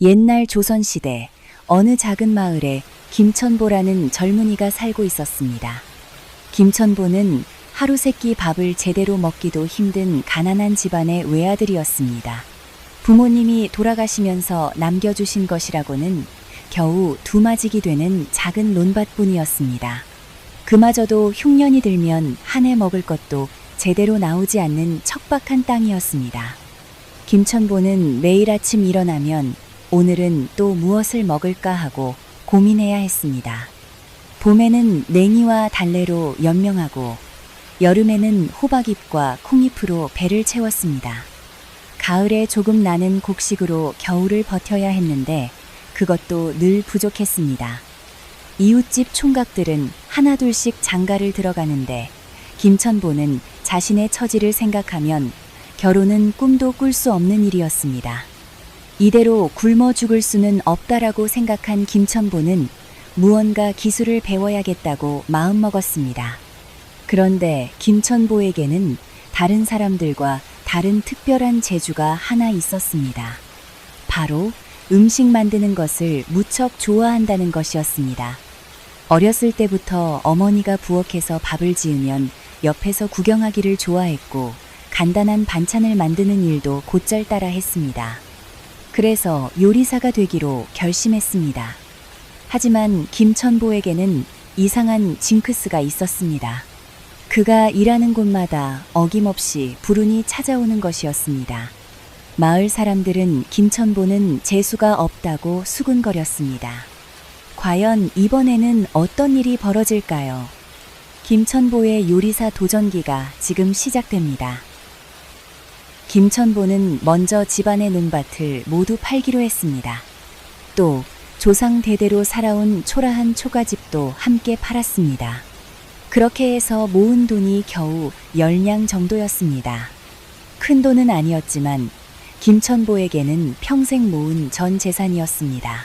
옛날 조선시대 어느 작은 마을에 김천보라는 젊은이가 살고 있었습니다. 김천보는 하루 세끼 밥을 제대로 먹기도 힘든 가난한 집안의 외아들이었습니다. 부모님이 돌아가시면서 남겨주신 것이라고는 겨우 두마직이 되는 작은 논밭뿐이었습니다. 그마저도 흉년이 들면 한 해 먹을 것도 제대로 나오지 않는 척박한 땅이었습니다. 김천보는 매일 아침 일어나면 오늘은 또 무엇을 먹을까 하고 고민해야 했습니다. 봄에는 냉이와 달래로 연명하고 여름에는 호박잎과 콩잎으로 배를 채웠습니다. 가을에 조금 나는 곡식으로 겨울을 버텨야 했는데 그것도 늘 부족했습니다. 이웃집 총각들은 하나둘씩 장가를 들어가는데 김천보는 자신의 처지를 생각하면 결혼은 꿈도 꿀 수 없는 일이었습니다. 이대로 굶어 죽을 수는 없다라고 생각한 김천보는 무언가 기술을 배워야겠다고 마음먹었습니다. 그런데 김천보에게는 다른 사람들과 다른 특별한 재주가 하나 있었습니다. 바로 음식 만드는 것을 무척 좋아한다는 것이었습니다. 어렸을 때부터 어머니가 부엌에서 밥을 지으면 옆에서 구경하기를 좋아했고 간단한 반찬을 만드는 일도 곧잘 따라 했습니다. 그래서 요리사가 되기로 결심했습니다. 하지만 김천보에게는 이상한 징크스가 있었습니다. 그가 일하는 곳마다 어김없이 불운이 찾아오는 것이었습니다. 마을 사람들은 김천보는 재수가 없다고 수군거렸습니다. 과연 이번에는 어떤 일이 벌어질까요? 김천보의 요리사 도전기가 지금 시작됩니다. 김천보는 먼저 집안의 논밭을 모두 팔기로 했습니다. 또 조상 대대로 살아온 초라한 초가집도 함께 팔았습니다. 그렇게 해서 모은 돈이 겨우 10냥 정도였습니다. 큰 돈은 아니었지만 김천보에게는 평생 모은 전 재산이었습니다.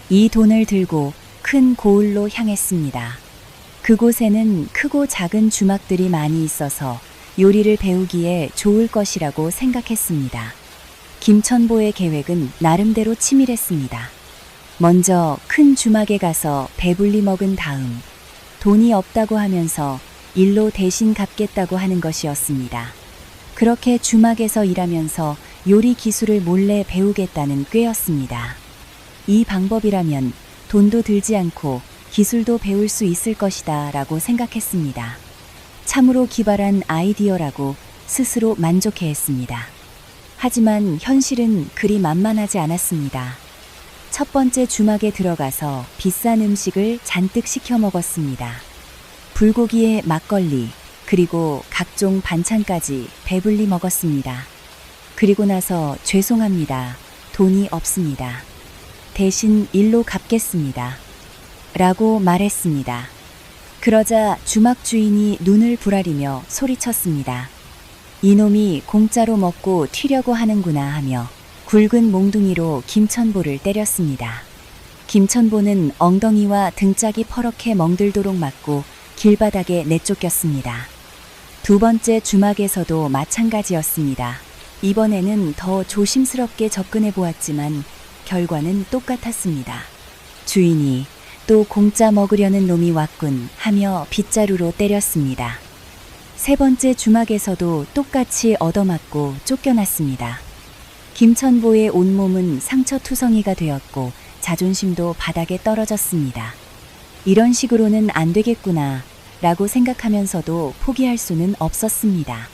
이 돈을 들고 큰 고을로 향했습니다. 그곳에는 크고 작은 주막들이 많이 있어서 요리를 배우기에 좋을 것이라고 생각했습니다. 김천보의 계획은 나름대로 치밀했습니다. 먼저 큰 주막에 가서 배불리 먹은 다음 돈이 없다고 하면서 일로 대신 갚겠다고 하는 것이었습니다. 그렇게 주막에서 일하면서 요리 기술을 몰래 배우겠다는 꾀였습니다. 이 방법이라면 돈도 들지 않고 기술도 배울 수 있을 것이다 라고 생각했습니다. 참으로 기발한 아이디어라고 스스로 만족해했습니다. 하지만 현실은 그리 만만하지 않았습니다. 첫 번째 주막에 들어가서 비싼 음식을 잔뜩 시켜 먹었습니다. 불고기에 막걸리, 그리고 각종 반찬까지 배불리 먹었습니다. 그리고 나서 죄송합니다. 돈이 없습니다. 대신 일로 갚겠습니다. 라고 말했습니다. 그러자 주막 주인이 눈을 부라리며 소리쳤습니다. 이놈이 공짜로 먹고 튀려고 하는구나 하며 굵은 몽둥이로 김천보를 때렸습니다. 김천보는 엉덩이와 등짝이 퍼렇게 멍들도록 맞고 길바닥에 내쫓겼습니다. 두 번째 주막에서도 마찬가지였습니다. 이번에는 더 조심스럽게 접근해 보았지만 결과는 똑같았습니다. 주인이 또 공짜 먹으려는 놈이 왔군 하며 빗자루로 때렸습니다. 세 번째 주막에서도 똑같이 얻어맞고 쫓겨났습니다. 김천보의 온몸은 상처투성이가 되었고 자존심도 바닥에 떨어졌습니다. 이런 식으로는 안 되겠구나 라고 생각하면서도 포기할 수는 없었습니다.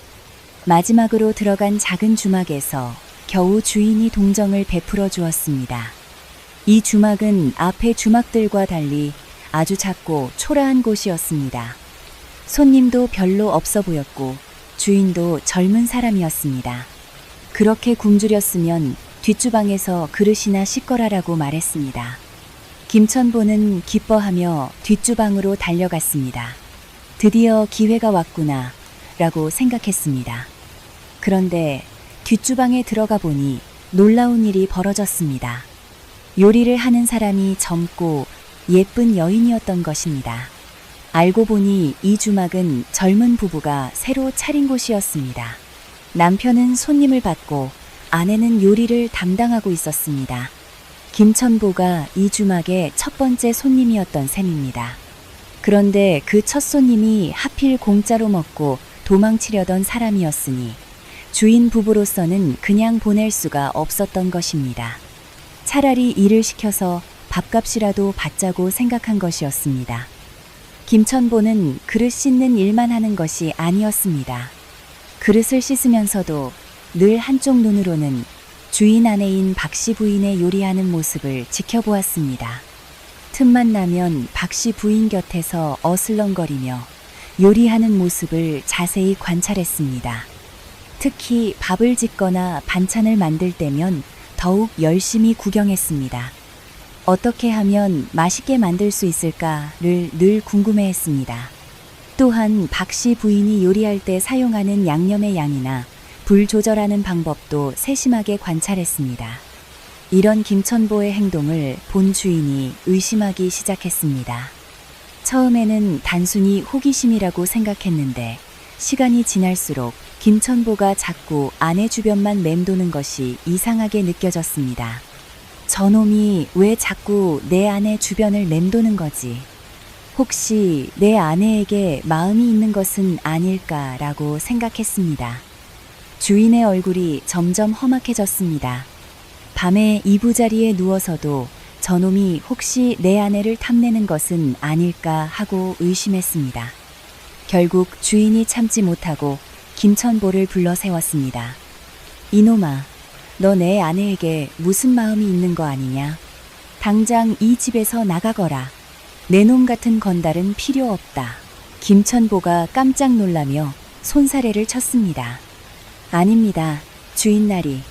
마지막으로 들어간 작은 주막에서 겨우 주인이 동정을 베풀어 주었습니다. 이 주막은 앞의 주막들과 달리 아주 작고 초라한 곳이었습니다. 손님도 별로 없어 보였고 주인도 젊은 사람이었습니다. 그렇게 굶주렸으면 뒷주방에서 그릇이나 씻거라라고 말했습니다. 김천보는 기뻐하며 뒷주방으로 달려갔습니다. 드디어 기회가 왔구나 라고 생각했습니다. 그런데 뒷주방에 들어가 보니 놀라운 일이 벌어졌습니다. 요리를 하는 사람이 젊고 예쁜 여인이었던 것입니다. 알고 보니 이 주막은 젊은 부부가 새로 차린 곳이었습니다. 남편은 손님을 받고 아내는 요리를 담당하고 있었습니다. 김천보가 이 주막의 첫 번째 손님이었던 셈입니다. 그런데 그 첫 손님이 하필 공짜로 먹고 도망치려던 사람이었으니 주인 부부로서는 그냥 보낼 수가 없었던 것입니다. 차라리 일을 시켜서 밥값이라도 받자고 생각한 것이었습니다. 김천보는 그릇 씻는 일만 하는 것이 아니었습니다. 그릇을 씻으면서도 늘 한쪽 눈으로는 주인 아내인 박씨 부인의 요리하는 모습을 지켜보았습니다. 틈만 나면 박씨 부인 곁에서 어슬렁거리며 요리하는 모습을 자세히 관찰했습니다. 특히 밥을 짓거나 반찬을 만들 때면 더욱 열심히 구경했습니다. 어떻게 하면 맛있게 만들 수 있을까를 늘 궁금해했습니다. 또한 박씨 부인이 요리할 때 사용하는 양념의 양이나 불 조절하는 방법도 세심하게 관찰했습니다. 이런 김천보의 행동을 본 주인이 의심하기 시작했습니다. 처음에는 단순히 호기심이라고 생각했는데 시간이 지날수록 김천보가 자꾸 아내 주변만 맴도는 것이 이상하게 느껴졌습니다. 저놈이 왜 자꾸 내 아내 주변을 맴도는 거지? 혹시 내 아내에게 마음이 있는 것은 아닐까라고 생각했습니다. 주인의 얼굴이 점점 험악해졌습니다. 밤에 이부자리에 누워서도 저놈이 혹시 내 아내를 탐내는 것은 아닐까 하고 의심했습니다. 결국 주인이 참지 못하고 김천보를 불러 세웠습니다. 이놈아, 너 내 아내에게 무슨 마음이 있는 거 아니냐? 당장 이 집에서 나가거라. 내 놈 같은 건달은 필요 없다. 김천보가 깜짝 놀라며 손사래를 쳤습니다. 아닙니다, 주인나리.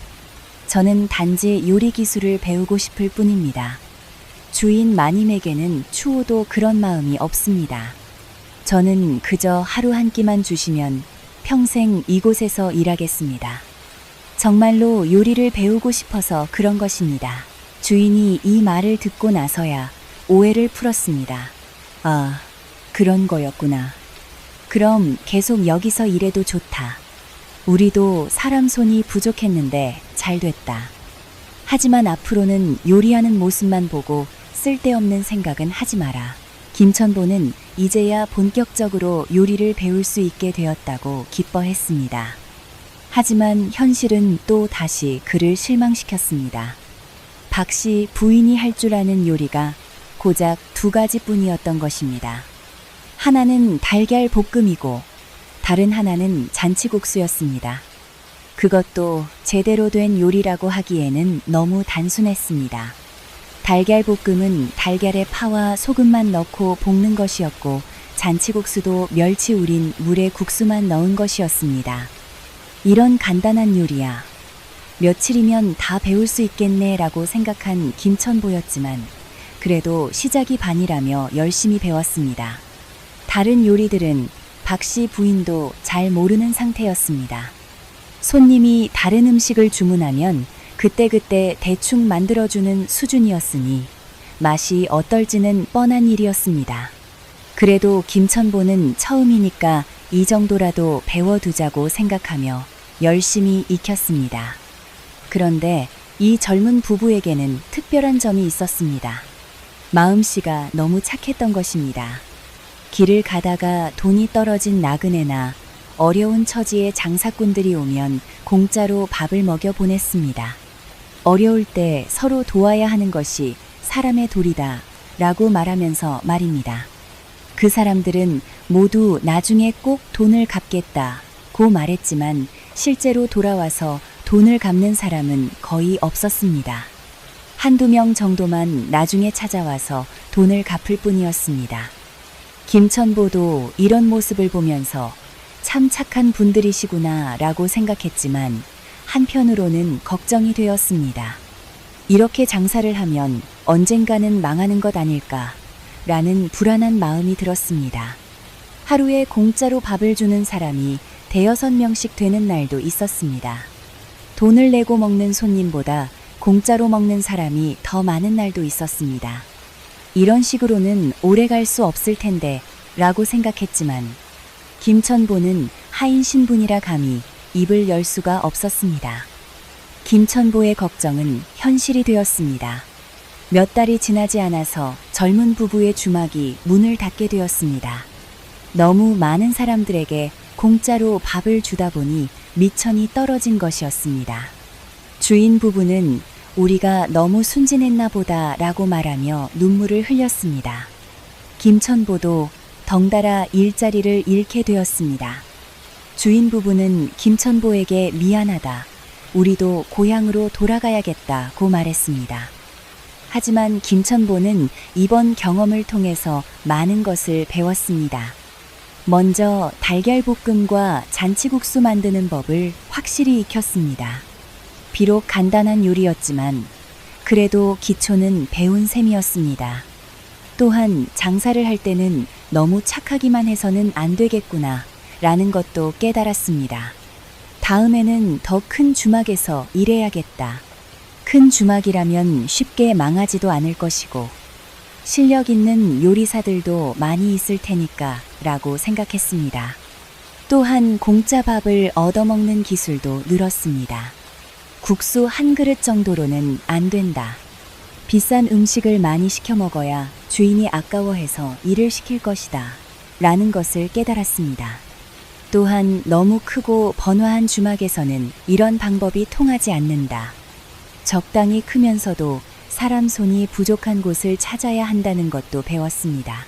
저는 단지 요리 기술을 배우고 싶을 뿐입니다. 주인 마님에게는 추호도 그런 마음이 없습니다. 저는 그저 하루 한 끼만 주시면 평생 이곳에서 일하겠습니다. 정말로 요리를 배우고 싶어서 그런 것입니다. 주인이 이 말을 듣고 나서야 오해를 풀었습니다. 아, 그런 거였구나. 그럼 계속 여기서 일해도 좋다. 우리도 사람 손이 부족했는데 잘 됐다. 하지만 앞으로는 요리하는 모습만 보고 쓸데없는 생각은 하지 마라. 김천보는 이제야 본격적으로 요리를 배울 수 있게 되었다고 기뻐했습니다. 하지만 현실은 또 다시 그를 실망시켰습니다. 박씨 부인이 할 줄 아는 요리가 고작 2가지뿐이었던 것입니다. 하나는 달걀 볶음이고 다른 하나는 잔치국수였습니다. 그것도 제대로 된 요리라고 하기에는 너무 단순했습니다. 달걀 볶음은 달걀에 파와 소금만 넣고 볶는 것이었고 잔치국수도 멸치 우린 물에 국수만 넣은 것이었습니다. 이런 간단한 요리야. 며칠이면 다 배울 수 있겠네 라고 생각한 김천보였지만 그래도 시작이 반이라며 열심히 배웠습니다. 다른 요리들은 박씨 부인도 잘 모르는 상태였습니다. 손님이 다른 음식을 주문하면 그때그때 대충 만들어주는 수준이었으니 맛이 어떨지는 뻔한 일이었습니다. 그래도 김천보는 처음이니까 이 정도라도 배워두자고 생각하며 열심히 익혔습니다. 그런데 이 젊은 부부에게는 특별한 점이 있었습니다. 마음씨가 너무 착했던 것입니다. 길을 가다가 돈이 떨어진 나그네나 어려운 처지의 장사꾼들이 오면 공짜로 밥을 먹여 보냈습니다. 어려울 때 서로 도와야 하는 것이 사람의 도리다 라고 말하면서 말입니다. 그 사람들은 모두 나중에 꼭 돈을 갚겠다고 말했지만 실제로 돌아와서 돈을 갚는 사람은 거의 없었습니다. 한두 명 정도만 나중에 찾아와서 돈을 갚을 뿐이었습니다. 김천보도 이런 모습을 보면서 참 착한 분들이시구나 라고 생각했지만 한편으로는 걱정이 되었습니다. 이렇게 장사를 하면 언젠가는 망하는 것 아닐까 라는 불안한 마음이 들었습니다. 하루에 공짜로 밥을 주는 사람이 5~6명씩 되는 날도 있었습니다. 돈을 내고 먹는 손님보다 공짜로 먹는 사람이 더 많은 날도 있었습니다. 이런 식으로는 오래 갈 수 없을 텐데 라고 생각했지만 김천보는 하인 신분이라 감히 입을 열 수가 없었습니다. 김천보의 걱정은 현실이 되었습니다. 몇 달이 지나지 않아서 젊은 부부의 주막이 문을 닫게 되었습니다. 너무 많은 사람들에게 공짜로 밥을 주다 보니 미천이 떨어진 것이었습니다. 주인 부부는 우리가 너무 순진했나 보다 라고 말하며 눈물을 흘렸습니다. 김천보도 덩달아 일자리를 잃게 되었습니다. 주인 부부는 김천보에게 미안하다, 우리도 고향으로 돌아가야겠다고 말했습니다. 하지만 김천보는 이번 경험을 통해서 많은 것을 배웠습니다. 먼저 달걀볶음과 잔치국수 만드는 법을 확실히 익혔습니다. 비록 간단한 요리였지만 그래도 기초는 배운 셈이었습니다. 또한 장사를 할 때는 너무 착하기만 해서는 안 되겠구나 라는 것도 깨달았습니다. 다음에는 더 큰 주막에서 일해야겠다. 큰 주막이라면 쉽게 망하지도 않을 것이고 실력 있는 요리사들도 많이 있을 테니까 라고 생각했습니다. 또한 공짜 밥을 얻어먹는 기술도 늘었습니다. 국수 한 그릇 정도로는 안 된다. 비싼 음식을 많이 시켜 먹어야 주인이 아까워해서 일을 시킬 것이다 라는 것을 깨달았습니다. 또한 너무 크고 번화한 주막에서는 이런 방법이 통하지 않는다. 적당히 크면서도 사람 손이 부족한 곳을 찾아야 한다는 것도 배웠습니다.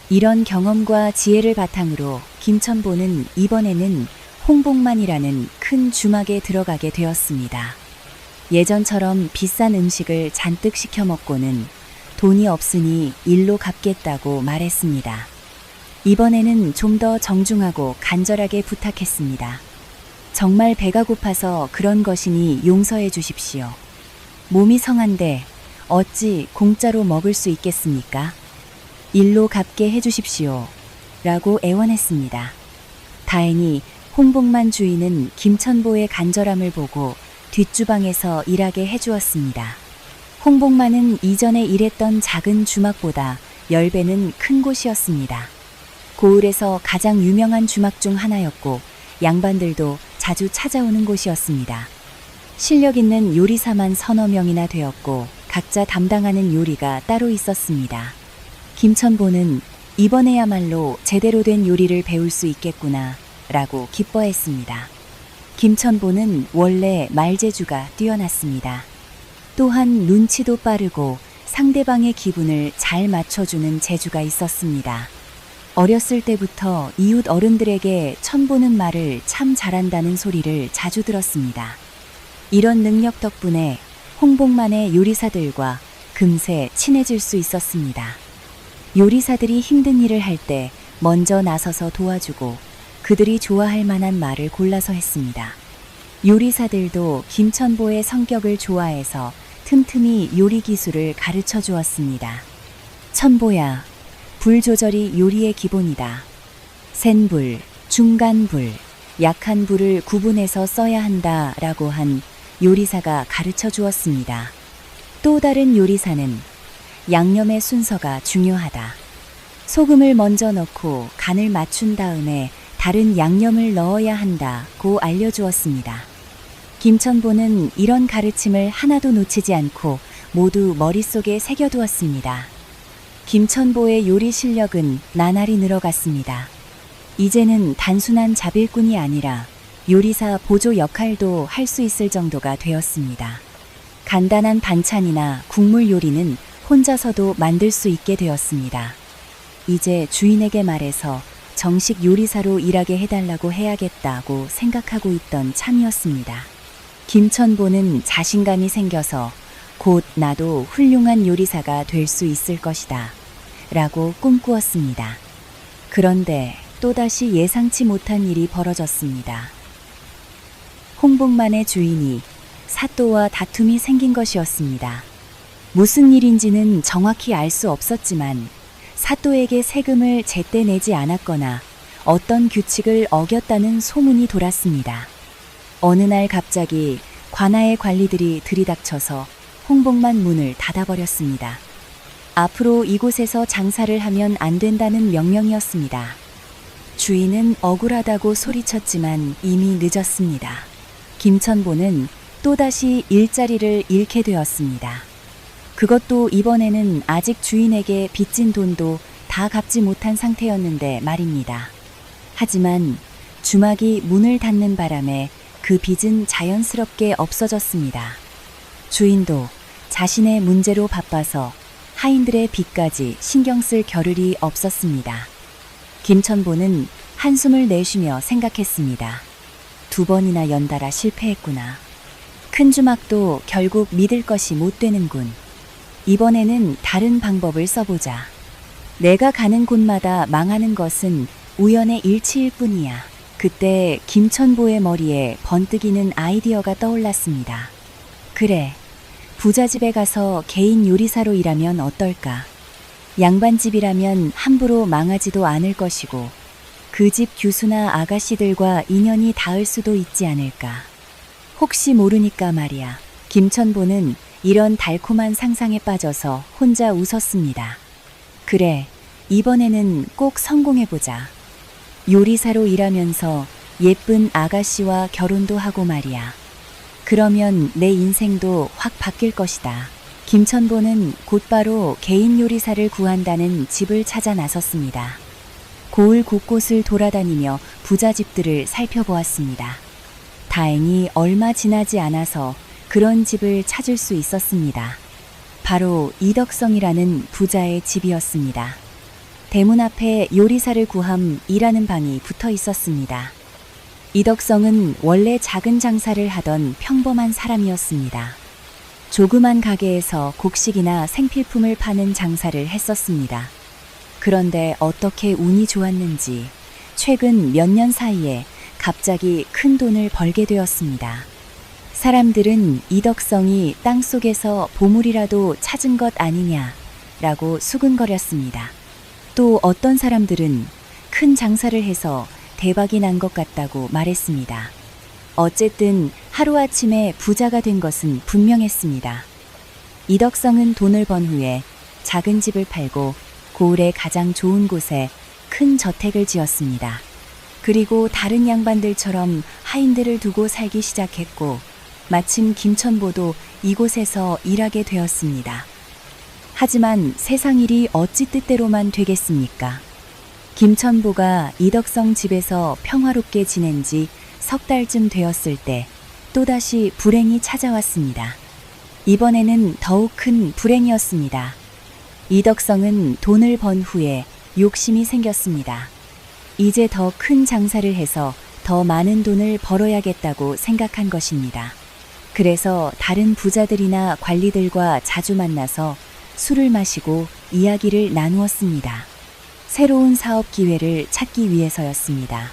이런 경험과 지혜를 바탕으로 김천보는 이번에는 홍복만이라는 큰 주막에 들어가게 되었습니다. 예전처럼 비싼 음식을 잔뜩 시켜 먹고는 돈이 없으니 일로 갚겠다고 말했습니다. 이번에는 좀 더 정중하고 간절하게 부탁했습니다. 정말 배가 고파서 그런 것이니 용서해 주십시오. 몸이 성한데 어찌 공짜로 먹을 수 있겠습니까? 일로 갚게 해주십시오. 라고 애원했습니다. 다행히 홍복만 주인은 김천보의 간절함을 보고 뒷주방에서 일하게 해주었습니다. 홍복만은 이전에 일했던 작은 주막보다 10배는 큰 곳이었습니다. 고을에서 가장 유명한 주막 중 하나였고 양반들도 자주 찾아오는 곳이었습니다. 실력 있는 요리사만 서너 명이나 되었고 각자 담당하는 요리가 따로 있었습니다. 김천보는 이번에야말로 제대로 된 요리를 배울 수 있겠구나 라고 기뻐했습니다. 김천보는 원래 말재주가 뛰어났습니다. 또한 눈치도 빠르고 상대방의 기분을 잘 맞춰주는 재주가 있었습니다. 어렸을 때부터 이웃 어른들에게 천보는 말을 참 잘한다는 소리를 자주 들었습니다. 이런 능력 덕분에 홍복만의 요리사들과 금세 친해질 수 있었습니다. 요리사들이 힘든 일을 할 때 먼저 나서서 도와주고 그들이 좋아할 만한 말을 골라서 했습니다. 요리사들도 김천보의 성격을 좋아해서 틈틈이 요리 기술을 가르쳐 주었습니다. 천보야, 불 조절이 요리의 기본이다. 센 불, 중간 불, 약한 불을 구분해서 써야 한다 라고 한 요리사가 가르쳐 주었습니다. 또 다른 요리사는 양념의 순서가 중요하다. 소금을 먼저 넣고 간을 맞춘 다음에 다른 양념을 넣어야 한다고 알려주었습니다. 김천보는 이런 가르침을 하나도 놓치지 않고 모두 머릿속에 새겨두었습니다. 김천보의 요리 실력은 나날이 늘어갔습니다. 이제는 단순한 잡일꾼이 아니라 요리사 보조 역할도 할 수 있을 정도가 되었습니다. 간단한 반찬이나 국물 요리는 혼자서도 만들 수 있게 되었습니다. 이제 주인에게 말해서 정식 요리사로 일하게 해달라고 해야겠다고 생각하고 있던 참이었습니다. 김천보는 자신감이 생겨서 곧 나도 훌륭한 요리사가 될 수 있을 것이다 라고 꿈꾸었습니다. 그런데 또다시 예상치 못한 일이 벌어졌습니다. 홍복만의 주인이 사또와 다툼이 생긴 것이었습니다. 무슨 일인지는 정확히 알 수 없었지만 사또에게 세금을 제때 내지 않았거나 어떤 규칙을 어겼다는 소문이 돌았습니다. 어느 날 갑자기 관아의 관리들이 들이닥쳐서 홍복만 문을 닫아버렸습니다. 앞으로 이곳에서 장사를 하면 안 된다는 명령이었습니다. 주인은 억울하다고 소리쳤지만 이미 늦었습니다. 김천보는 또다시 일자리를 잃게 되었습니다. 그것도 이번에는 아직 주인에게 빚진 돈도 다 갚지 못한 상태였는데 말입니다. 하지만 주막이 문을 닫는 바람에 그 빚은 자연스럽게 없어졌습니다. 주인도 자신의 문제로 바빠서 하인들의 빚까지 신경 쓸 겨를이 없었습니다. 김천보는 한숨을 내쉬며 생각했습니다. 2번이나 연달아 실패했구나. 큰 주막도 결국 믿을 것이 못 되는군. 이번에는 다른 방법을 써보자. 내가 가는 곳마다 망하는 것은 우연의 일치일 뿐이야. 그때 김천보의 머리에 번뜩이는 아이디어가 떠올랐습니다. 그래, 부잣집에 가서 개인 요리사로 일하면 어떨까? 양반집이라면 함부로 망하지도 않을 것이고 그 집 교수나 아가씨들과 인연이 닿을 수도 있지 않을까. 혹시 모르니까 말이야. 김천보는 이런 달콤한 상상에 빠져서 혼자 웃었습니다. 그래, 이번에는 꼭 성공해보자. 요리사로 일하면서 예쁜 아가씨와 결혼도 하고 말이야. 그러면 내 인생도 확 바뀔 것이다. 김천보는 곧바로 개인 요리사를 구한다는 집을 찾아 나섰습니다. 고을 곳곳을 돌아다니며 부잣집들을 살펴보았습니다. 다행히 얼마 지나지 않아서 그런 집을 찾을 수 있었습니다. 바로 이덕성이라는 부자의 집이었습니다. 대문 앞에 요리사를 구함이라는 방이 붙어 있었습니다. 이덕성은 원래 작은 장사를 하던 평범한 사람이었습니다. 조그만 가게에서 곡식이나 생필품을 파는 장사를 했었습니다. 그런데 어떻게 운이 좋았는지 최근 몇 년 사이에 갑자기 큰 돈을 벌게 되었습니다. 사람들은 이덕성이 땅속에서 보물이라도 찾은 것 아니냐라고 수근거렸습니다. 또 어떤 사람들은 큰 장사를 해서 대박이 난 것 같다고 말했습니다. 어쨌든 하루아침에 부자가 된 것은 분명했습니다. 이덕성은 돈을 번 후에 작은 집을 팔고 고을의 가장 좋은 곳에 큰 저택을 지었습니다. 그리고 다른 양반들처럼 하인들을 두고 살기 시작했고 마침 김천보도 이곳에서 일하게 되었습니다. 하지만 세상 일이 어찌 뜻대로만 되겠습니까? 김천보가 이덕성 집에서 평화롭게 지낸 지 3달쯤 되었을 때 또다시 불행이 찾아왔습니다. 이번에는 더욱 큰 불행이었습니다. 이덕성은 돈을 번 후에 욕심이 생겼습니다. 이제 더 큰 장사를 해서 더 많은 돈을 벌어야겠다고 생각한 것입니다. 그래서 다른 부자들이나 관리들과 자주 만나서 술을 마시고 이야기를 나누었습니다. 새로운 사업 기회를 찾기 위해서였습니다.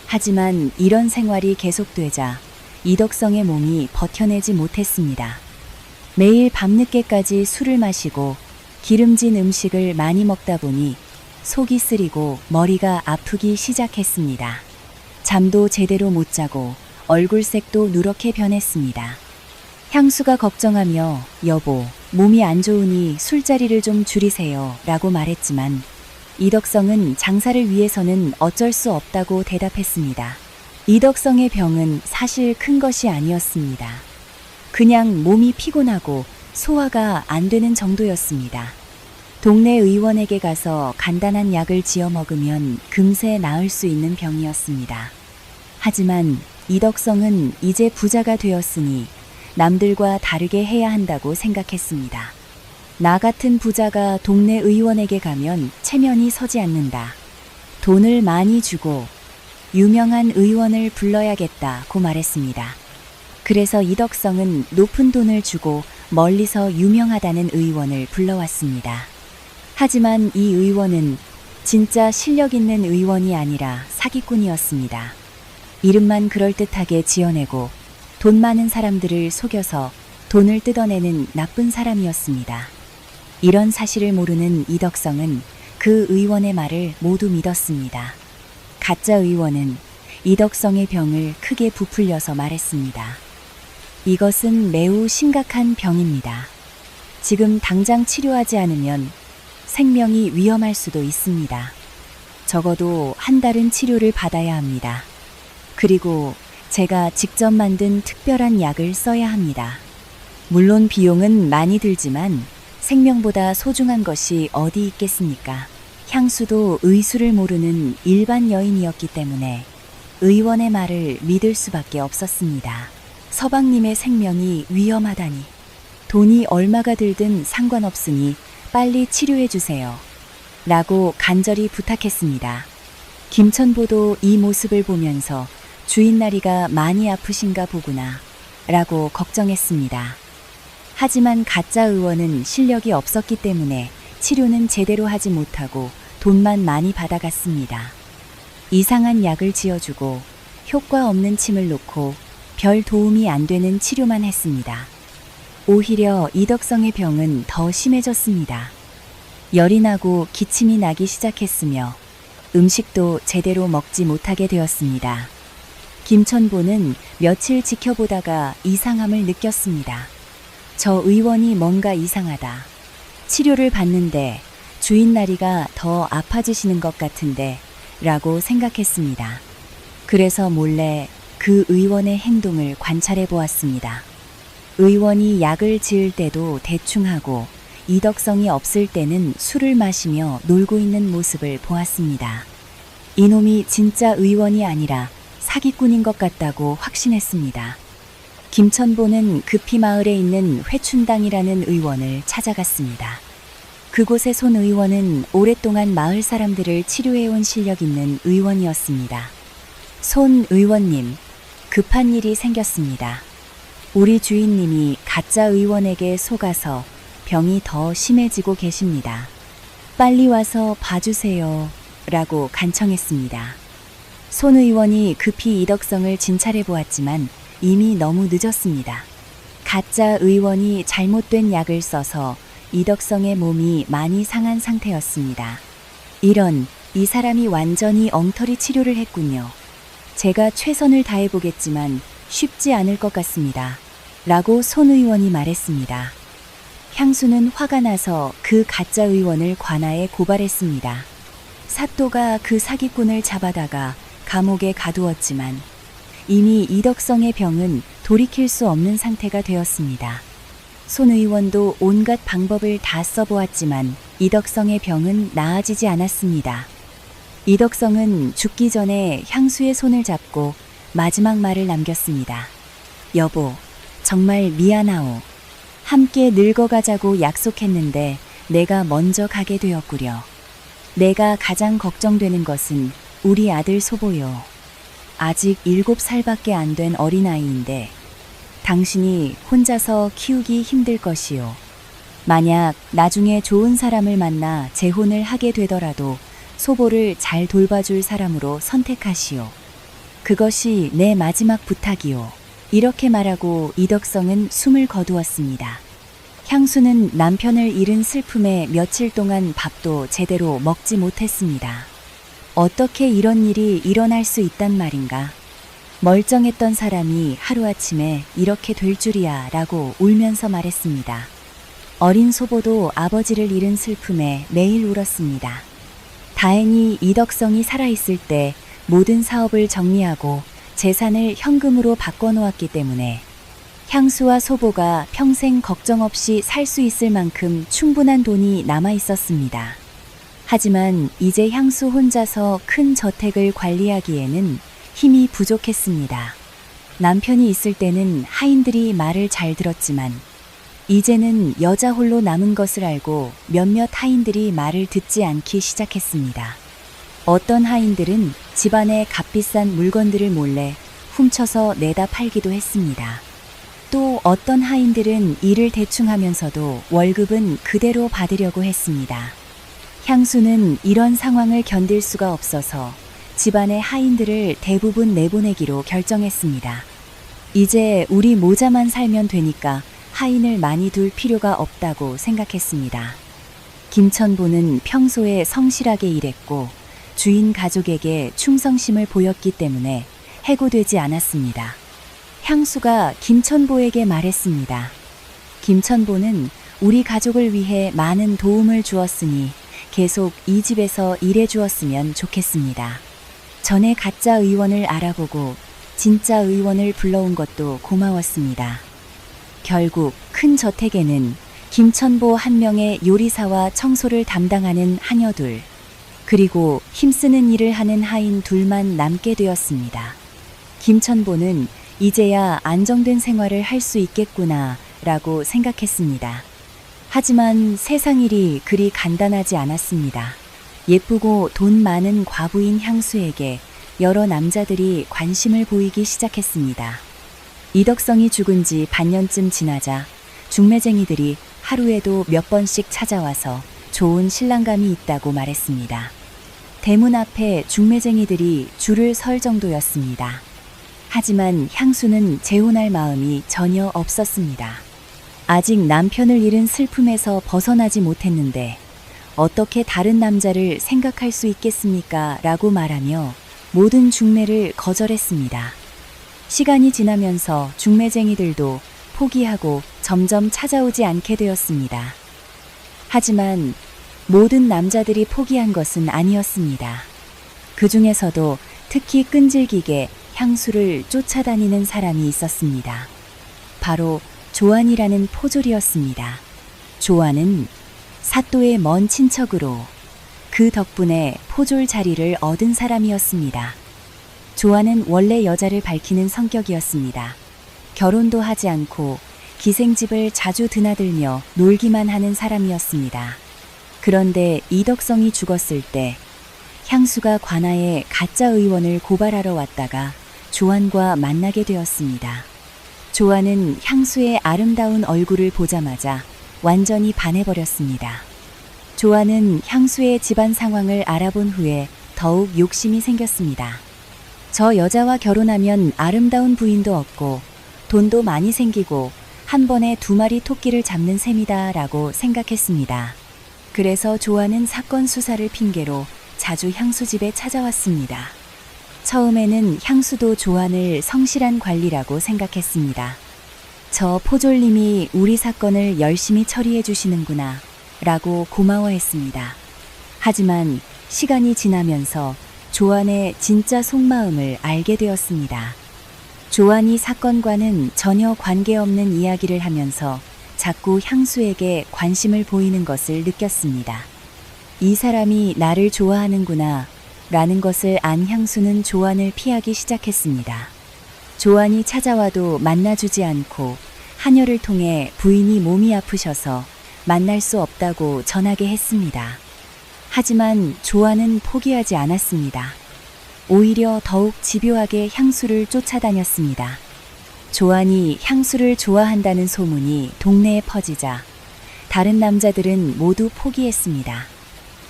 하지만 이런 생활이 계속되자 이덕성의 몸이 버텨내지 못했습니다. 매일 밤늦게까지 술을 마시고 기름진 음식을 많이 먹다 보니 속이 쓰리고 머리가 아프기 시작했습니다. 잠도 제대로 못 자고 얼굴색도 누렇게 변했습니다. 향수가 걱정하며 여보, 몸이 안 좋으니 술자리를 좀 줄이세요 라고 말했지만 이덕성은 장사를 위해서는 어쩔 수 없다고 대답했습니다. 이덕성의 병은 사실 큰 것이 아니었습니다. 그냥 몸이 피곤하고 소화가 안 되는 정도였습니다. 동네 의원에게 가서 간단한 약을 지어 먹으면 금세 나을 수 있는 병이었습니다. 하지만 이덕성은 이제 부자가 되었으니 남들과 다르게 해야 한다고 생각했습니다. 나 같은 부자가 동네 의원에게 가면 체면이 서지 않는다. 돈을 많이 주고 유명한 의원을 불러야겠다고 말했습니다. 그래서 이덕성은 높은 돈을 주고 멀리서 유명하다는 의원을 불러왔습니다. 하지만 이 의원은 진짜 실력 있는 의원이 아니라 사기꾼이었습니다. 이름만 그럴듯하게 지어내고 돈 많은 사람들을 속여서 돈을 뜯어내는 나쁜 사람이었습니다. 이런 사실을 모르는 이덕성은 그 의원의 말을 모두 믿었습니다. 가짜 의원은 이덕성의 병을 크게 부풀려서 말했습니다. 이것은 매우 심각한 병입니다. 지금 당장 치료하지 않으면 생명이 위험할 수도 있습니다. 적어도 한 달은 치료를 받아야 합니다. 그리고 제가 직접 만든 특별한 약을 써야 합니다. 물론 비용은 많이 들지만 생명보다 소중한 것이 어디 있겠습니까? 향수도 의수를 모르는 일반 여인이었기 때문에 의원의 말을 믿을 수밖에 없었습니다. 서방님의 생명이 위험하다니. 돈이 얼마가 들든 상관없으니 빨리 치료해 주세요. 라고 간절히 부탁했습니다. 김천보도 이 모습을 보면서 주인나리가 많이 아프신가 보구나 라고 걱정했습니다. 하지만 가짜 의원은 실력이 없었기 때문에 치료는 제대로 하지 못하고 돈만 많이 받아갔습니다. 이상한 약을 지어주고 효과 없는 침을 놓고 별 도움이 안 되는 치료만 했습니다. 오히려 이덕성의 병은 더 심해졌습니다. 열이 나고 기침이 나기 시작했으며 음식도 제대로 먹지 못하게 되었습니다. 김천보는 며칠 지켜보다가 이상함을 느꼈습니다. 저 의원이 뭔가 이상하다. 치료를 받는데 주인나리가 더 아파지시는 것 같은데 라고 생각했습니다. 그래서 몰래 그 의원의 행동을 관찰해 보았습니다. 의원이 약을 지을 때도 대충 하고 이덕성이 없을 때는 술을 마시며 놀고 있는 모습을 보았습니다. 이놈이 진짜 의원이 아니라 사기꾼인 것 같다고 확신했습니다. 김천보는 급히 마을에 있는 회춘당이라는 의원을 찾아갔습니다. 그곳의 손 의원은 오랫동안 마을 사람들을 치료해온 실력 있는 의원이었습니다. 손 의원님, 급한 일이 생겼습니다. 우리 주인님이 가짜 의원에게 속아서 병이 더 심해지고 계십니다. 빨리 와서 봐주세요. 라고 간청했습니다. 손 의원이 급히 이덕성을 진찰해 보았지만 이미 너무 늦었습니다. 가짜 의원이 잘못된 약을 써서 이덕성의 몸이 많이 상한 상태였습니다. 이 사람이 완전히 엉터리 치료를 했군요. 제가 최선을 다해보겠지만 쉽지 않을 것 같습니다. 라고 손 의원이 말했습니다. 향수는 화가 나서 그 가짜 의원을 관아에 고발했습니다. 사또가 그 사기꾼을 잡아다가 감옥에 가두었지만 이미 이덕성의 병은 돌이킬 수 없는 상태가 되었습니다. 손 의원도 온갖 방법을 다 써보았지만 이덕성의 병은 나아지지 않았습니다. 이덕성은 죽기 전에 향수의 손을 잡고 마지막 말을 남겼습니다. 여보, 정말 미안하오. 함께 늙어가자고 약속했는데 내가 먼저 가게 되었구려. 내가 가장 걱정되는 것은 우리 아들 소보요. 아직 7살밖에 안 된 어린아이인데 당신이 혼자서 키우기 힘들 것이요. 만약 나중에 좋은 사람을 만나 재혼을 하게 되더라도 소보를 잘 돌봐줄 사람으로 선택하시오. 그것이 내 마지막 부탁이요. 이렇게 말하고 이덕성은 숨을 거두었습니다. 향수는 남편을 잃은 슬픔에 며칠 동안 밥도 제대로 먹지 못했습니다. 어떻게 이런 일이 일어날 수 있단 말인가? 멀쩡했던 사람이 하루아침에 이렇게 될 줄이야 라고 울면서 말했습니다. 어린 소보도 아버지를 잃은 슬픔에 매일 울었습니다. 다행히 이덕성이 살아있을 때 모든 사업을 정리하고 재산을 현금으로 바꿔놓았기 때문에 향수와 소보가 평생 걱정 없이 살 수 있을 만큼 충분한 돈이 남아 있었습니다. 하지만 이제 향수 혼자서 큰 저택을 관리하기에는 힘이 부족했습니다. 남편이 있을 때는 하인들이 말을 잘 들었지만 이제는 여자 홀로 남은 것을 알고 몇몇 하인들이 말을 듣지 않기 시작했습니다. 어떤 하인들은 집안의 값비싼 물건들을 몰래 훔쳐서 내다 팔기도 했습니다. 또 어떤 하인들은 일을 대충 하면서도 월급은 그대로 받으려고 했습니다. 향수는 이런 상황을 견딜 수가 없어서 집안의 하인들을 대부분 내보내기로 결정했습니다. 이제 우리 모자만 살면 되니까 하인을 많이 둘 필요가 없다고 생각했습니다. 김천보는 평소에 성실하게 일했고 주인 가족에게 충성심을 보였기 때문에 해고되지 않았습니다. 향수가 김천보에게 말했습니다. 김천보는 우리 가족을 위해 많은 도움을 주었으니 계속 이 집에서 일해 주었으면 좋겠습니다. 전에 가짜 의원을 알아보고 진짜 의원을 불러온 것도 고마웠습니다. 결국 큰 저택에는 김천보 한 명의 요리사와 청소를 담당하는 하녀 둘, 그리고 힘쓰는 일을 하는 하인 둘만 남게 되었습니다. 김천보는 이제야 안정된 생활을 할 수 있겠구나 라고 생각했습니다. 하지만 세상 일이 그리 간단하지 않았습니다. 예쁘고 돈 많은 과부인 향수에게 여러 남자들이 관심을 보이기 시작했습니다. 이덕성이 죽은 지 반년쯤 지나자 중매쟁이들이 하루에도 몇 번씩 찾아와서 좋은 신랑감이 있다고 말했습니다. 대문 앞에 중매쟁이들이 줄을 설 정도였습니다. 하지만 향수는 재혼할 마음이 전혀 없었습니다. 아직 남편을 잃은 슬픔에서 벗어나지 못했는데 어떻게 다른 남자를 생각할 수 있겠습니까? 라고 말하며 모든 중매를 거절했습니다. 시간이 지나면서 중매쟁이들도 포기하고 점점 찾아오지 않게 되었습니다. 하지만 모든 남자들이 포기한 것은 아니었습니다. 그 중에서도 특히 끈질기게 향수를 쫓아다니는 사람이 있었습니다. 바로 조안이라는 포졸이었습니다. 조안은 사또의 먼 친척으로 그 덕분에 포졸 자리를 얻은 사람이었습니다. 조안은 원래 여자를 밝히는 성격이었습니다. 결혼도 하지 않고 기생집을 자주 드나들며 놀기만 하는 사람이었습니다. 그런데 이덕성이 죽었을 때 향수가 관아에 가짜 의원을 고발하러 왔다가 조안과 만나게 되었습니다. 조안은 향수의 아름다운 얼굴을 보자마자 완전히 반해버렸습니다. 조안은 향수의 집안 상황을 알아본 후에 더욱 욕심이 생겼습니다. 저 여자와 결혼하면 아름다운 부인도 얻고 돈도 많이 생기고 한 번에 2마리 토끼를 잡는 셈이다 라고 생각했습니다. 그래서 조안은 사건 수사를 핑계로 자주 향수 집에 찾아왔습니다. 처음에는 향수도 조안을 성실한 관리라고 생각했습니다. 저 포졸님이 우리 사건을 열심히 처리해 주시는구나 라고 고마워했습니다. 하지만 시간이 지나면서 조안의 진짜 속마음을 알게 되었습니다. 조안이 사건과는 전혀 관계없는 이야기를 하면서 자꾸 향수에게 관심을 보이는 것을 느꼈습니다. 이 사람이 나를 좋아하는구나 라는 것을 안 향수는 조안을 피하기 시작했습니다. 조안이 찾아와도 만나주지 않고 하녀를 통해 부인이 몸이 아프셔서 만날 수 없다고 전하게 했습니다. 하지만 조안은 포기하지 않았습니다. 오히려 더욱 집요하게 향수를 쫓아다녔습니다. 조안이 향수를 좋아한다는 소문이 동네에 퍼지자 다른 남자들은 모두 포기했습니다.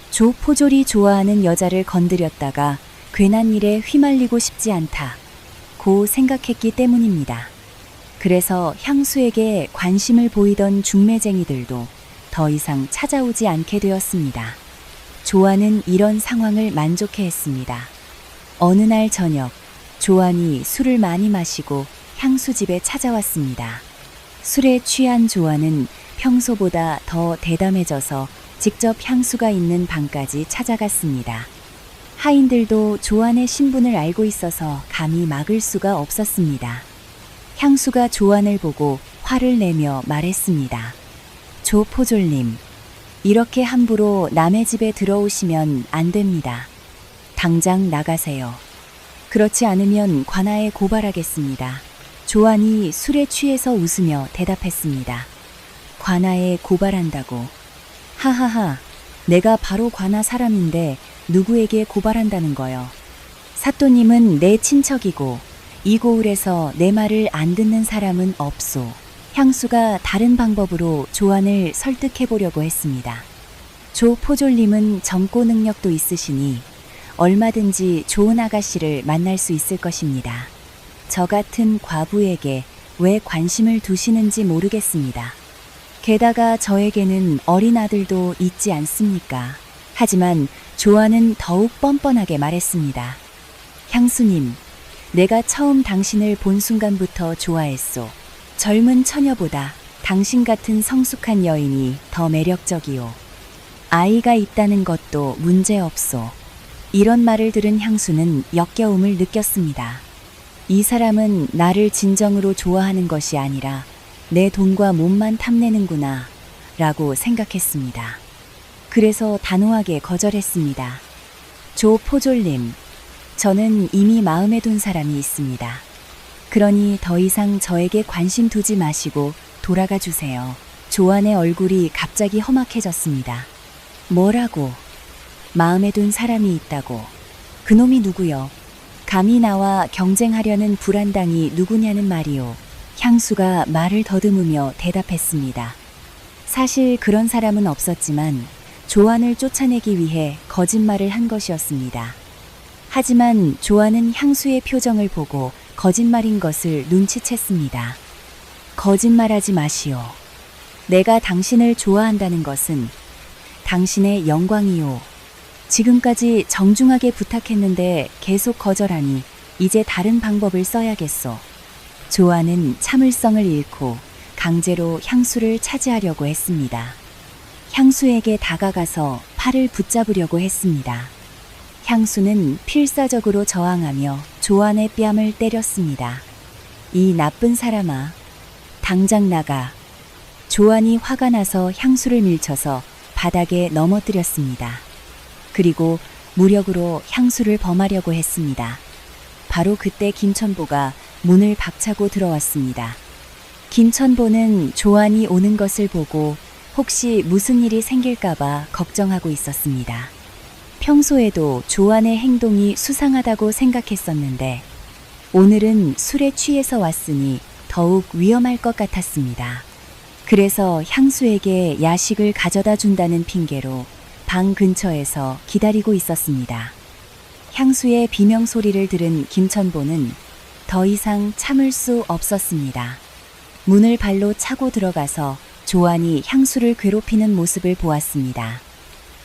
조 포졸이 좋아하는 여자를 건드렸다가 괜한 일에 휘말리고 싶지 않다고 생각했기 때문입니다. 그래서 향수에게 관심을 보이던 중매쟁이들도 더 이상 찾아오지 않게 되었습니다. 조안은 이런 상황을 만족해했습니다. 어느 날 저녁, 조안이 술을 많이 마시고 향수집에 찾아왔습니다. 술에 취한 조안은 평소보다 더 대담해져서 직접 향수가 있는 방까지 찾아갔습니다. 하인들도 조안의 신분을 알고 있어서 감히 막을 수가 없었습니다. 향수가 조안을 보고 화를 내며 말했습니다. 조 포졸님, 이렇게 함부로 남의 집에 들어오시면 안 됩니다. 당장 나가세요. 그렇지 않으면 관아에 고발하겠습니다. 조안이 술에 취해서 웃으며 대답했습니다. 관아에 고발한다고. 하하하, 내가 바로 관아 사람인데 누구에게 고발한다는 거요. 사또님은 내 친척이고 이 고을에서 내 말을 안 듣는 사람은 없소. 향수가 다른 방법으로 조안을 설득해보려고 했습니다. 조 포졸님은 정고 능력도 있으시니 얼마든지 좋은 아가씨를 만날 수 있을 것입니다. 저 같은 과부에게 왜 관심을 두시는지 모르겠습니다. 게다가 저에게는 어린 아들도 있지 않습니까? 하지만 조안은 더욱 뻔뻔하게 말했습니다. 향수님, 내가 처음 당신을 본 순간부터 좋아했소. 젊은 처녀보다 당신 같은 성숙한 여인이 더 매력적이오. 아이가 있다는 것도 문제없소. 이런 말을 들은 향수는 역겨움을 느꼈습니다. 이 사람은 나를 진정으로 좋아하는 것이 아니라 내 돈과 몸만 탐내는구나 라고 생각했습니다. 그래서 단호하게 거절했습니다. 조포졸님, 저는 이미 마음에 둔 사람이 있습니다. 그러니 더 이상 저에게 관심 두지 마시고 돌아가 주세요. 조안의 얼굴이 갑자기 험악해졌습니다. 뭐라고? 마음에 둔 사람이 있다고? 그놈이 누구요? 감히 나와 경쟁하려는 불안당이 누구냐는 말이요. 향수가 말을 더듬으며 대답했습니다. 사실 그런 사람은 없었지만 조안을 쫓아내기 위해 거짓말을 한 것이었습니다. 하지만 조안은 향수의 표정을 보고 거짓말인 것을 눈치챘습니다. 거짓말하지 마시오. 내가 당신을 좋아한다는 것은 당신의 영광이요. 지금까지 정중하게 부탁했는데 계속 거절하니 이제 다른 방법을 써야겠소. 조안은 참을성을 잃고 강제로 향수를 차지하려고 했습니다. 향수에게 다가가서 팔을 붙잡으려고 했습니다. 향수는 필사적으로 저항하며 조안의 뺨을 때렸습니다. 이 나쁜 사람아, 당장 나가. 조안이 화가 나서 향수를 밀쳐서 바닥에 넘어뜨렸습니다. 그리고 무력으로 향수를 범하려고 했습니다. 바로 그때 김천보가 문을 박차고 들어왔습니다. 김천보는 조안이 오는 것을 보고 혹시 무슨 일이 생길까봐 걱정하고 있었습니다. 평소에도 조안의 행동이 수상하다고 생각했었는데 오늘은 술에 취해서 왔으니 더욱 위험할 것 같았습니다. 그래서 향수에게 야식을 가져다 준다는 핑계로 방 근처에서 기다리고 있었습니다. 향수의 비명소리를 들은 김천보는 더 이상 참을 수 없었습니다. 문을 발로 차고 들어가서 조안이 향수를 괴롭히는 모습을 보았습니다.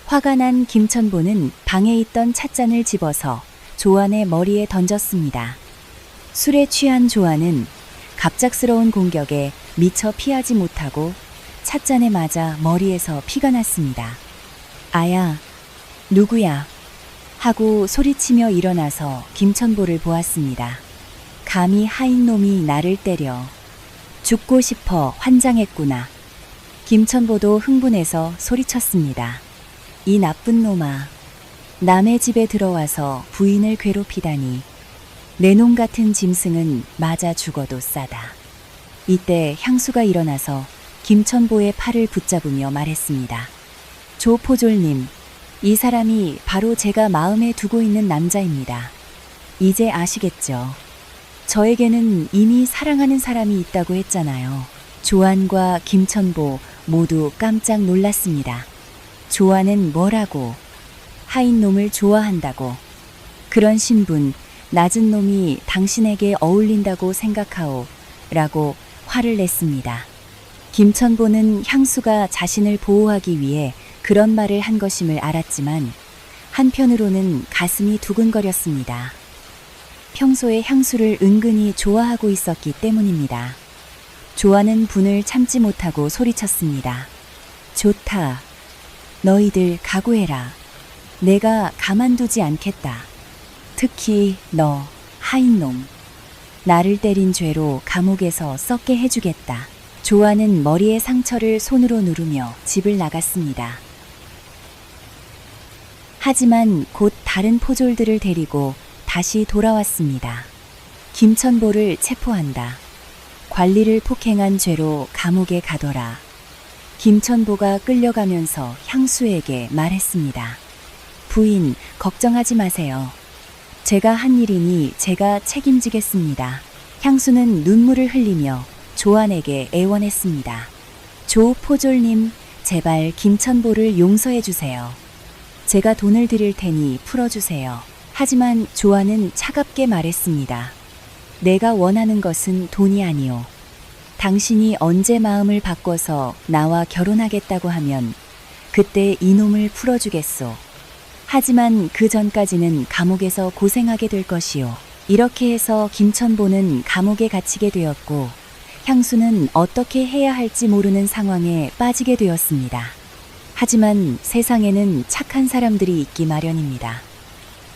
화가 난 김천보는 방에 있던 찻잔을 집어서 조안의 머리에 던졌습니다. 술에 취한 조안은 갑작스러운 공격에 미처 피하지 못하고 찻잔에 맞아 머리에서 피가 났습니다. 아야, 누구야? 하고 소리치며 일어나서 김천보를 보았습니다. 감히 하인 놈이 나를 때려. 죽고 싶어 환장했구나. 김천보도 흥분해서 소리쳤습니다. 이 나쁜 놈아, 남의 집에 들어와서 부인을 괴롭히다니. 내 놈 같은 짐승은 맞아 죽어도 싸다. 이때 향수가 일어나서 김천보의 팔을 붙잡으며 말했습니다. 조포졸님, 이 사람이 바로 제가 마음에 두고 있는 남자입니다. 이제 아시겠죠? 저에게는 이미 사랑하는 사람이 있다고 했잖아요. 조안과 김천보 모두 깜짝 놀랐습니다. 조안은 뭐라고? 하인 놈을 좋아한다고? 그런 신분, 낮은 놈이 당신에게 어울린다고 생각하오. 라고 화를 냈습니다. 김천보는 향수가 자신을 보호하기 위해 그런 말을 한 것임을 알았지만 한편으로는 가슴이 두근거렸습니다. 평소에 향수를 은근히 좋아하고 있었기 때문입니다. 조안은 분을 참지 못하고 소리쳤습니다. 좋다. 너희들 각오해라. 내가 가만두지 않겠다. 특히 너, 하인놈. 나를 때린 죄로 감옥에서 썩게 해주겠다. 조안은 머리의 상처를 손으로 누르며 집을 나갔습니다. 하지만 곧 다른 포졸들을 데리고 다시 돌아왔습니다. 김천보를 체포한다. 관리를 폭행한 죄로 감옥에 가둬라. 김천보가 끌려가면서 향수에게 말했습니다. 부인, 걱정하지 마세요. 제가 한 일이니 제가 책임지겠습니다. 향수는 눈물을 흘리며 조안에게 애원했습니다. 조포졸님, 제발 김천보를 용서해 주세요. 제가 돈을 드릴 테니 풀어주세요. 하지만 조안은 차갑게 말했습니다. 내가 원하는 것은 돈이 아니오. 당신이 언제 마음을 바꿔서 나와 결혼하겠다고 하면 그때 이놈을 풀어주겠소. 하지만 그 전까지는 감옥에서 고생하게 될 것이오. 이렇게 해서 김천보는 감옥에 갇히게 되었고 향수는 어떻게 해야 할지 모르는 상황에 빠지게 되었습니다. 하지만 세상에는 착한 사람들이 있기 마련입니다.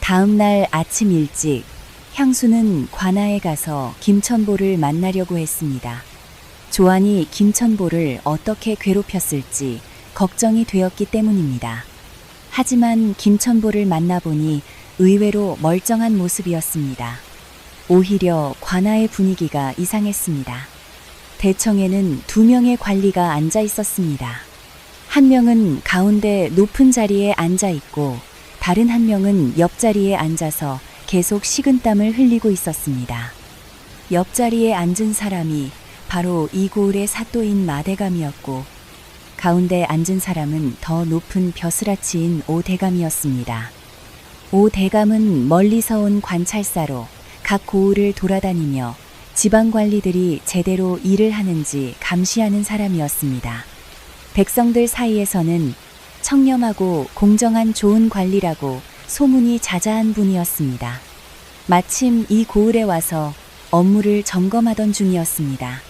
다음 날 아침 일찍 향수는 관아에 가서 김천보를 만나려고 했습니다. 조안이 김천보를 어떻게 괴롭혔을지 걱정이 되었기 때문입니다. 하지만 김천보를 만나보니 의외로 멀쩡한 모습이었습니다. 오히려 관아의 분위기가 이상했습니다. 대청에는 2명의 관리가 앉아 있었습니다. 한 명은 가운데 높은 자리에 앉아 있고 다른 한 명은 옆자리에 앉아서 계속 식은땀을 흘리고 있었습니다. 옆자리에 앉은 사람이 바로 이 고을의 사또인 마대감이었고 가운데 앉은 사람은 더 높은 벼슬아치인 오대감이었습니다. 오대감은 멀리서 온 관찰사로 각 고을을 돌아다니며 지방 관리들이 제대로 일을 하는지 감시하는 사람이었습니다. 백성들 사이에서는 청렴하고 공정한 좋은 관리라고 소문이 자자한 분이었습니다. 마침 이 고을에 와서 업무를 점검하던 중이었습니다.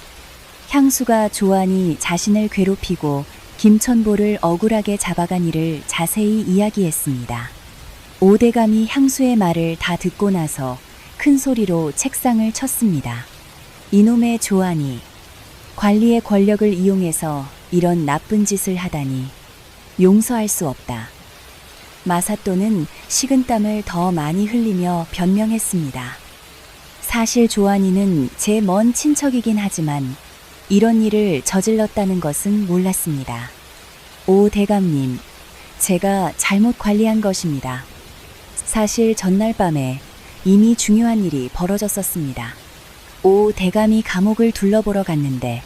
향수가 조안이 자신을 괴롭히고 김천보를 억울하게 잡아간 일을 자세히 이야기했습니다. 오대감이 향수의 말을 다 듣고 나서 큰 소리로 책상을 쳤습니다. 이놈의 조안이 관리의 권력을 이용해서 이런 나쁜 짓을 하다니 용서할 수 없다. 마사또는 식은땀을 더 많이 흘리며 변명했습니다. 사실 조안이는 제 먼 친척이긴 하지만 이런 일을 저질렀다는 것은 몰랐습니다. 오 대감님, 제가 잘못 관리한 것입니다. 사실 전날 밤에 이미 중요한 일이 벌어졌었습니다. 오 대감이 감옥을 둘러보러 갔는데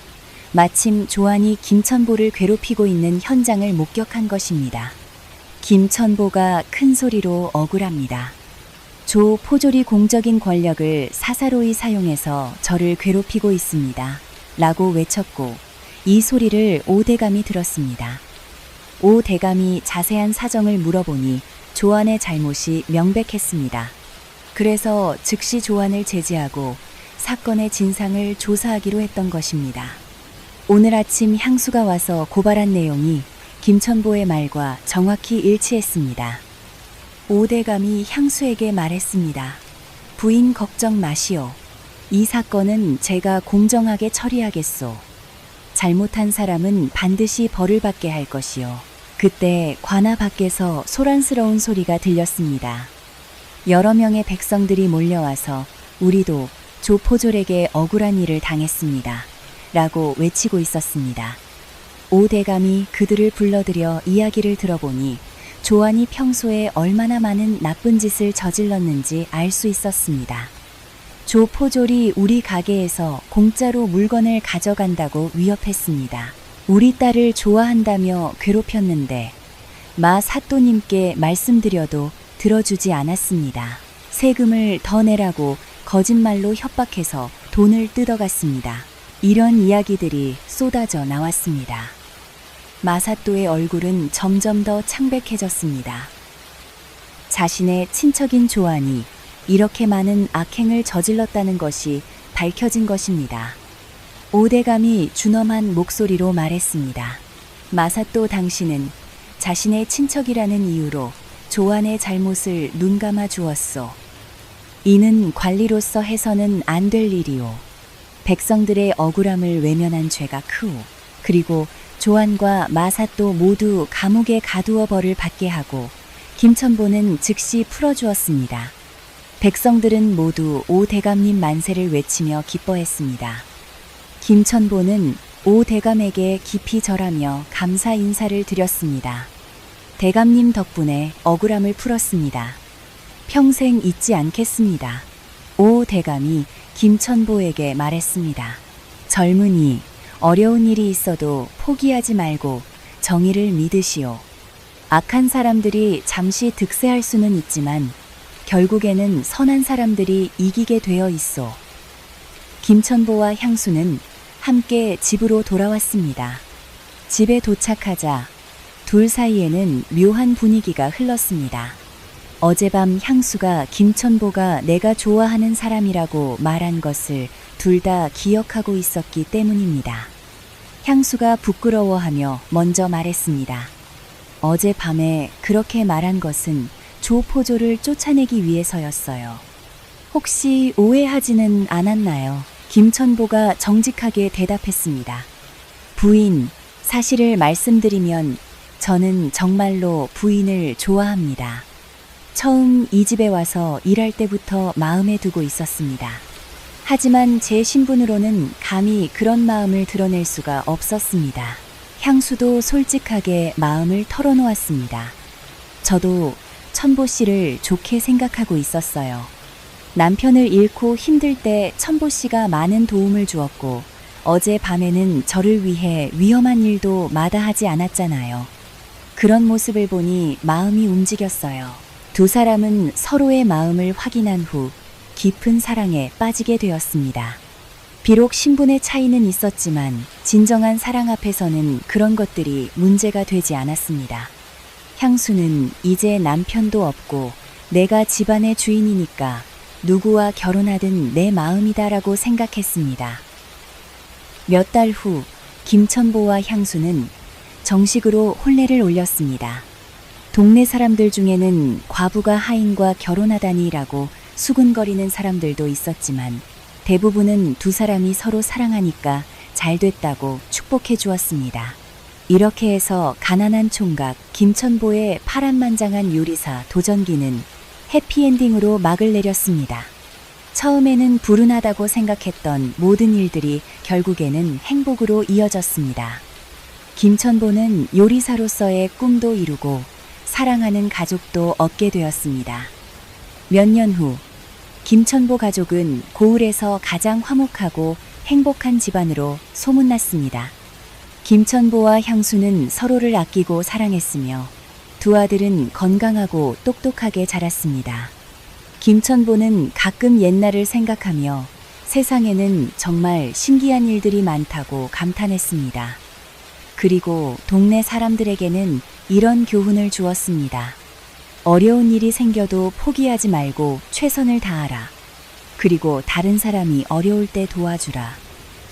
마침 조안이 김천보를 괴롭히고 있는 현장을 목격한 것입니다. 김천보가 큰 소리로 억울합니다. 조 포졸이 공적인 권력을 사사로이 사용해서 저를 괴롭히고 있습니다. 라고 외쳤고 이 소리를 오 대감이 들었습니다. 오 대감이 자세한 사정을 물어보니 조안의 잘못이 명백했습니다. 그래서 즉시 조안을 제지하고 사건의 진상을 조사하기로 했던 것입니다. 오늘 아침 향수가 와서 고발한 내용이 김천보의 말과 정확히 일치했습니다. 오 대감이 향수에게 말했습니다. 부인 걱정 마시오. 이 사건은 제가 공정하게 처리하겠소. 잘못한 사람은 반드시 벌을 받게 할 것이요. 그때 관아 밖에서 소란스러운 소리가 들렸습니다. 여러 명의 백성들이 몰려와서 우리도 조포졸에게 억울한 일을 당했습니다. 라고 외치고 있었습니다. 오 대감이 그들을 불러들여 이야기를 들어보니 조안이 평소에 얼마나 많은 나쁜 짓을 저질렀는지 알 수 있었습니다. 조포졸이 우리 가게에서 공짜로 물건을 가져간다고 위협했습니다. 우리 딸을 좋아한다며 괴롭혔는데 마 사또님께 말씀드려도 들어주지 않았습니다. 세금을 더 내라고 거짓말로 협박해서 돈을 뜯어갔습니다. 이런 이야기들이 쏟아져 나왔습니다. 마사또의 얼굴은 점점 더 창백해졌습니다. 자신의 친척인 조안이 이렇게 많은 악행을 저질렀다는 것이 밝혀진 것입니다. 오대감이 준엄한 목소리로 말했습니다. 마사또 당신은 자신의 친척이라는 이유로 조안의 잘못을 눈감아 주었소. 이는 관리로서 해서는 안 될 일이오. 백성들의 억울함을 외면한 죄가 크오. 그리고 조안과 마사또 모두 감옥에 가두어 벌을 받게 하고 김천보는 즉시 풀어주었습니다. 백성들은 모두 오 대감님 만세를 외치며 기뻐했습니다. 김천보는 오 대감에게 깊이 절하며 감사 인사를 드렸습니다. 대감님 덕분에 억울함을 풀었습니다. 평생 잊지 않겠습니다. 오 대감이 김천보에게 말했습니다. 젊은이, 어려운 일이 있어도 포기하지 말고 정의를 믿으시오. 악한 사람들이 잠시 득세할 수는 있지만 결국에는 선한 사람들이 이기게 되어 있소. 김천보와 향수는 함께 집으로 돌아왔습니다. 집에 도착하자 둘 사이에는 묘한 분위기가 흘렀습니다. 어젯밤 향수가 김천보가 내가 좋아하는 사람이라고 말한 것을 둘 다 기억하고 있었기 때문입니다. 향수가 부끄러워하며 먼저 말했습니다. 어젯밤에 그렇게 말한 것은 조포졸을 쫓아내기 위해서였어요. 혹시 오해하지는 않았나요? 김천보가 정직하게 대답했습니다. 부인, 사실을 말씀드리면 저는 정말로 부인을 좋아합니다. 처음 이 집에 와서 일할 때부터 마음에 두고 있었습니다. 하지만 제 신분으로는 감히 그런 마음을 드러낼 수가 없었습니다. 향수도 솔직하게 마음을 털어놓았습니다. 저도 천보 씨를 좋게 생각하고 있었어요. 남편을 잃고 힘들 때 천보 씨가 많은 도움을 주었고 어제 밤에는 저를 위해 위험한 일도 마다하지 않았잖아요. 그런 모습을 보니 마음이 움직였어요. 두 사람은 서로의 마음을 확인한 후 깊은 사랑에 빠지게 되었습니다. 비록 신분의 차이는 있었지만 진정한 사랑 앞에서는 그런 것들이 문제가 되지 않았습니다. 향수는 이제 남편도 없고 내가 집안의 주인이니까 누구와 결혼하든 내 마음이다라고 생각했습니다. 몇 달 후 김천보와 향수는 정식으로 혼례를 올렸습니다. 동네 사람들 중에는 과부가 하인과 결혼하다니라고 수군거리는 사람들도 있었지만 대부분은 두 사람이 서로 사랑하니까 잘 됐다고 축복해 주었습니다. 이렇게 해서 가난한 총각 김천보의 파란만장한 요리사 도전기는 해피엔딩으로 막을 내렸습니다. 처음에는 불운하다고 생각했던 모든 일들이 결국에는 행복으로 이어졌습니다. 김천보는 요리사로서의 꿈도 이루고 사랑하는 가족도 얻게 되었습니다. 몇 년 후 김천보 가족은 고을에서 가장 화목하고 행복한 집안으로 소문났습니다. 김천보와 향수는 서로를 아끼고 사랑했으며 두 아들은 건강하고 똑똑하게 자랐습니다. 김천보는 가끔 옛날을 생각하며 세상에는 정말 신기한 일들이 많다고 감탄했습니다. 그리고 동네 사람들에게는 이런 교훈을 주었습니다. 어려운 일이 생겨도 포기하지 말고 최선을 다하라. 그리고 다른 사람이 어려울 때 도와주라.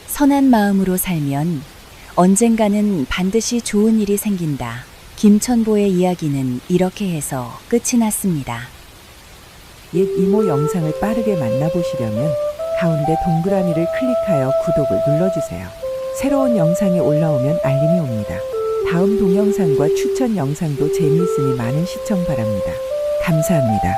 선한 마음으로 살면 언젠가는 반드시 좋은 일이 생긴다. 김천보의 이야기는 이렇게 해서 끝이 났습니다. 옛 이모 영상을 빠르게 만나보시려면 가운데 동그라미를 클릭하여 구독을 눌러주세요. 새로운 영상이 올라오면 알림이 옵니다. 다음 동영상과 추천 영상도 재미있으니 많은 시청 바랍니다. 감사합니다.